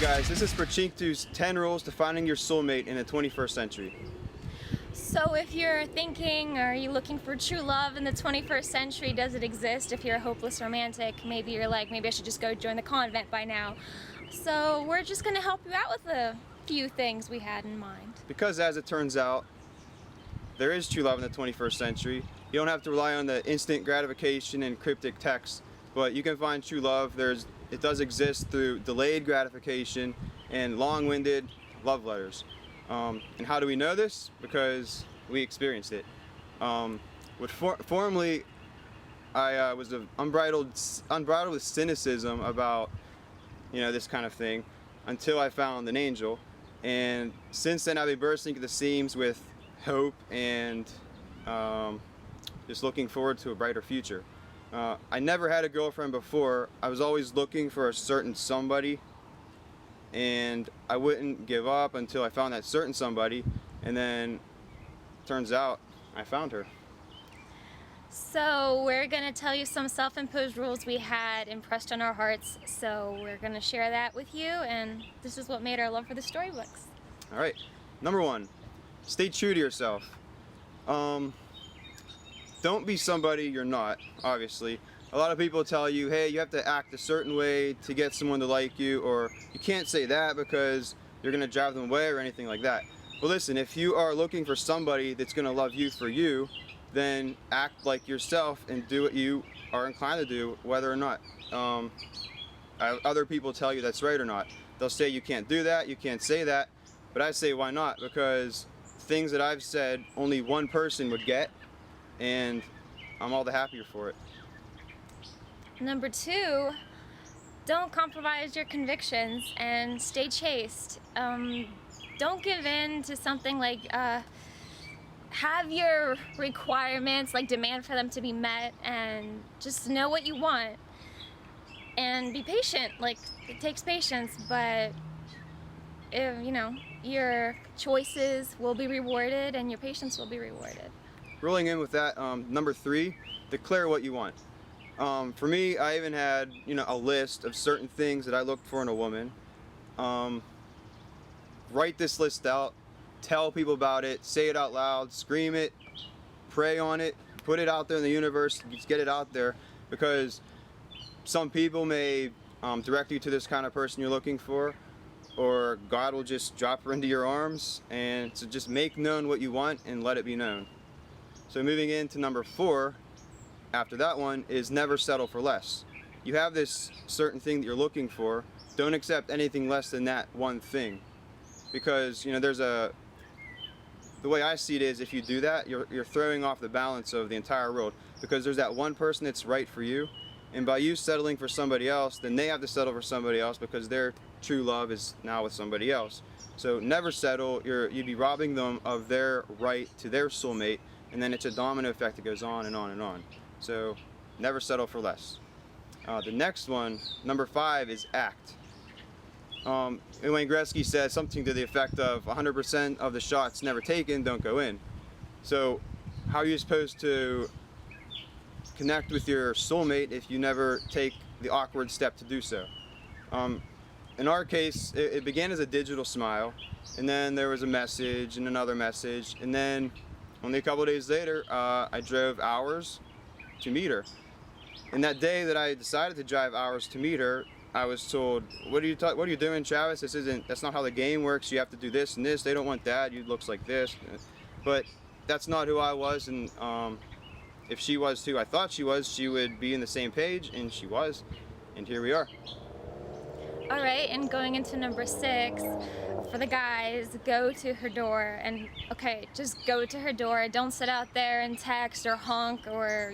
guys, this is Perchinktu's 10 rules to finding your soulmate in the 21st century. So if you're thinking, are you looking for true love in the 21st century? Does it exist? If you're a hopeless romantic, maybe you're like, maybe I should just go join the convent by now. So we're just going to help you out with a few things we had in mind. Because as it turns out, there is true love in the 21st century. You don't have to rely on the instant gratification and cryptic texts, but you can find true love. It does exist through delayed gratification and long-winded love letters. And how do we know this? Because we experienced it. Formerly, I was unbridled with cynicism about this kind of thing until I found an angel, and since then I've been bursting at the seams with hope and just looking forward to a brighter future. I never had a girlfriend before. I was always looking for a certain somebody, and I wouldn't give up until I found that certain somebody, and then turns out I found her. So we're going to tell you some self-imposed rules we had impressed on our hearts, so we're going to share that with you, and this is what made our love for the storybooks. Alright, number 1, stay true to yourself. Don't be somebody you're not, obviously. A lot of people tell you, hey, you have to act a certain way to get someone to like you, or you can't say that because you're going to drive them away or anything like that. But listen, if you are looking for somebody that's going to love you for you, then act like yourself and do what you are inclined to do, whether or not other people tell you that's right or not. They'll say you can't do that, you can't say that, but I say why not? Because things that I've said only one person would get, and I'm all the happier for it. Number 2, don't compromise your convictions and stay chaste. Don't give in to something like have your requirements, like demand for them to be met, and just know what you want and be patient. Like, it takes patience, but your choices will be rewarded and your patience will be rewarded. Rolling in with that, number 3, declare what you want. For me, I even had a list of certain things that I looked for in a woman. Write this list out, tell people about it, say it out loud, scream it, pray on it, put it out there in the universe, just get it out there, because some people may direct you to this kind of person you're looking for, or God will just drop her into your arms. And so just make known what you want and let it be known. So moving into number 4, after that one, is never settle for less. You have this certain thing that you're looking for, don't accept anything less than that one thing. Because the way I see it is, if you do that, you're throwing off the balance of the entire world, because there's that one person that's right for you, and by you settling for somebody else, then they have to settle for somebody else because their true love is now with somebody else. So never settle. You'd be robbing them of their right to their soulmate, and then it's a domino effect that goes on and on and on. So never settle for less. The next one, number 5, is act. Wayne Gretzky said something to the effect of 100% of the shots never taken don't go in. So how are you supposed to connect with your soulmate if you never take the awkward step to do so? In our case, it began as a digital smile, and then there was a message and another message, and then only a couple of days later I drove hours to meet her. And that day that I decided to drive hours to meet her, I was told, what are you doing, Travis? That's not how the game works. You have to do this and this. They don't want that. You looks like this. But that's not who I was, and if she was who I thought she was, she would be in the same page, and she was, and here we are. Alright, and going into number 6, for the guys, go to her door, and just go to her door. Don't sit out there and text or honk or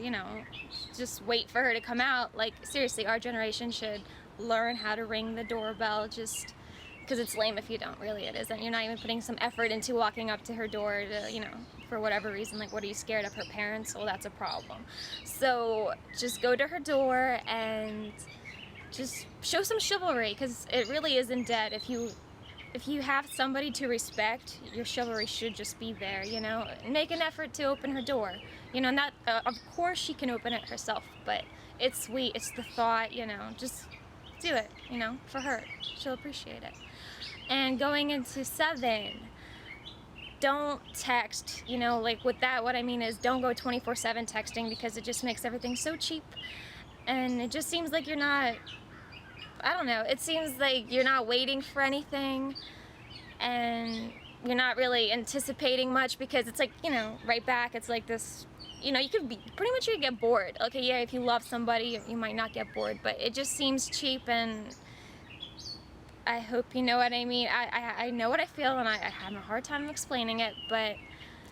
just wait for her to come out. Like, seriously, our generation should learn how to ring the doorbell, just because it's lame if you don't. Really, it isn't. You're not even putting some effort into walking up to her door to, for whatever reason. Like, what, are you scared of her parents? Well, that's a problem. So just go to her door and just show some chivalry, because it really is in debt. If you have somebody to respect, your chivalry should just be there, Make an effort to open her door. Not, of course she can open it herself, but it's sweet, it's the thought, just do it, you know, for her. She'll appreciate it. And going into 7, don't text, you know, like with that, what I mean is don't go 24/7 texting, because it just makes everything so cheap. And it just seems like you're not, I don't know, it seems like you're not waiting for anything, and you're not really anticipating much, because it's like, you know, right back, it's like this, you know, you could be, pretty much you could get bored. Okay, yeah, if you love somebody, you might not get bored, but it just seems cheap, and I hope you know what I mean. I know what I feel, and I have a hard time explaining it, but...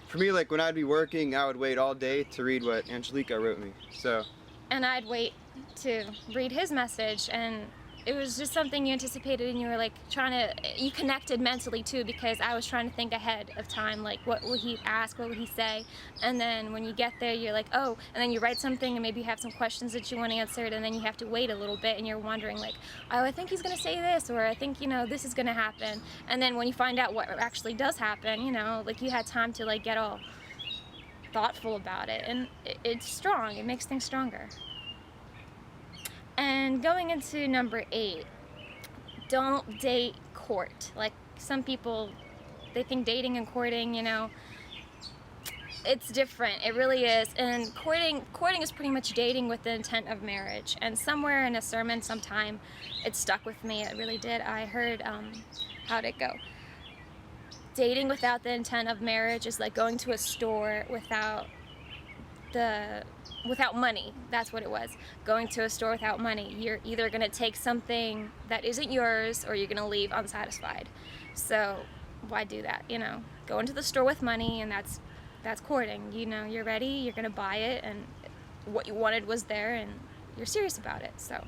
For me, like when I'd be working, I would wait all day to read what Angelica wrote me, so... And I'd wait to read his message, and it was just something you anticipated, and you were like trying to, you connected mentally too, because I was trying to think ahead of time, like what will he ask, what will he say, and then when you get there you're like, oh, and then you write something and maybe you have some questions that you want answered, and then you have to wait a little bit and you're wondering like, oh, I think he's gonna say this, or I think, you know, this is gonna happen, and then when you find out what actually does happen, you know, like you had time to like get all thoughtful about it, and it's strong, it makes things stronger. And going into number 8, don't date, court. Like some people, they think dating and courting, you know, it's different. It really is. And courting is pretty much dating with the intent of marriage. And somewhere in a sermon sometime, it stuck with me. It really did. I heard, how'd it go? Dating without the intent of marriage is like going to a store without money. That's what it was. Going to a store without money. You're either going to take something that isn't yours, or you're going to leave unsatisfied. So why do that? You know, go into the store with money, and that's courting. You know, you're ready, you're going to buy it, and what you wanted was there, and you're serious about it. So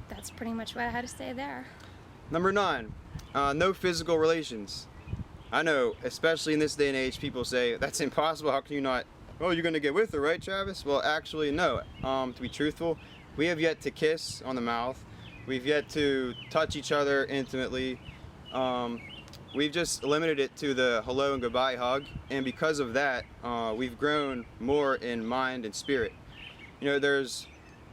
that's pretty much what I had to say there. Number 9, no physical relations. I know, especially in this day and age, people say, that's impossible, how can you not? Oh, you're gonna get with her, right, Travis? Well, actually, no. To be truthful, we have yet to kiss on the mouth. We've yet to touch each other intimately. We've just limited it to the hello and goodbye hug, and because of that, we've grown more in mind and spirit. You know,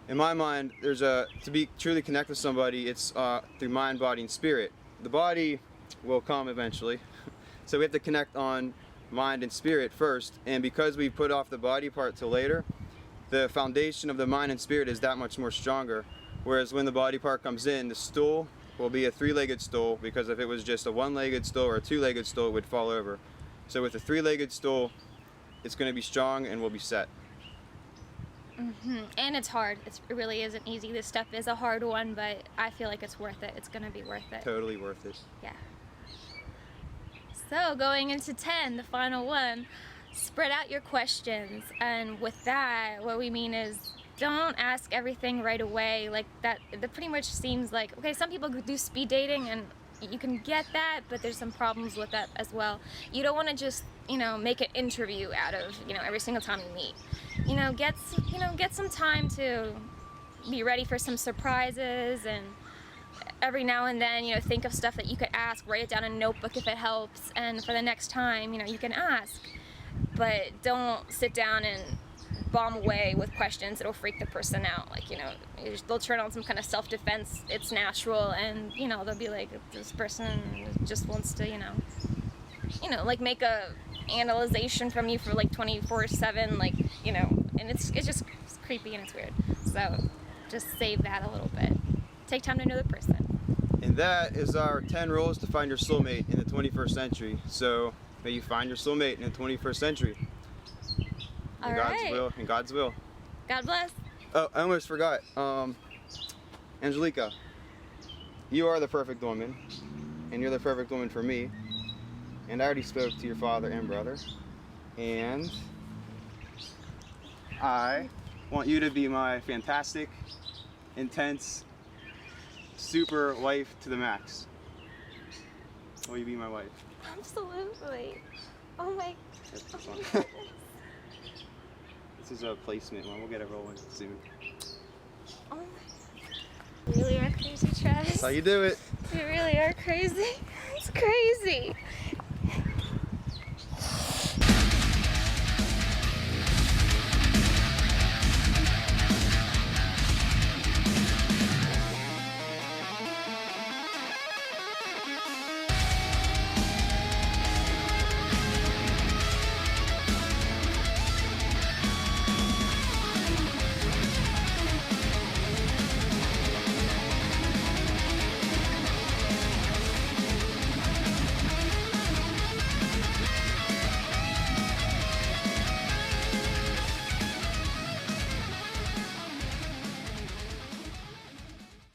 in my mind, to be truly connect with somebody, it's through mind, body, and spirit. The body will come eventually, so we have to connect on mind and spirit first, and because we put off the body part till later, the foundation of the mind and spirit is that much more stronger. Whereas when the body part comes in, the stool will be a 3-legged stool, because if it was just a 1-legged stool or a 2-legged stool, it would fall over. So with a 3-legged stool, it's going to be strong and will be set. And it's hard. It really isn't easy. This stuff is a hard one, but I feel like it's worth it. It's going to be worth it. Totally worth it. Yeah. So going into 10, the final one, spread out your questions. And with that, what we mean is don't ask everything right away. Like that pretty much seems like, okay, some people do speed dating, and you can get that, but there's some problems with that as well. You don't want to just, you know, make an interview out of, you know, every single time you meet. You know, get some time to be ready for some surprises, and every now and then, you know, think of stuff that you could ask, write it down in a notebook if it helps, and for the next time, you know, you can ask. But don't sit down and bomb away with questions that'll freak the person out. Like, you know, they'll turn on some kind of self-defense, it's natural, and, you know, they'll be like, this person just wants to, you know, like make a analyzation from you for like 24/7, like, you know, and it's just creepy and it's weird. So just save that a little bit. Take time to know the person. And that is our 10 rules to find your soulmate in the 21st century. So may you find your soulmate in the 21st century. All God's right. will. In God's will. God bless. Oh, I almost forgot. Angelica, you are the perfect woman, and you're the perfect woman for me. And I already spoke to your father and brother, and I want you to be my fantastic, intense, super wife to the max. Will you be my wife? Absolutely. Oh my This goodness. is a placement one. We'll get it rolling soon. Oh my. You really are crazy, Travis. That's how you do it. You really are crazy. It's crazy.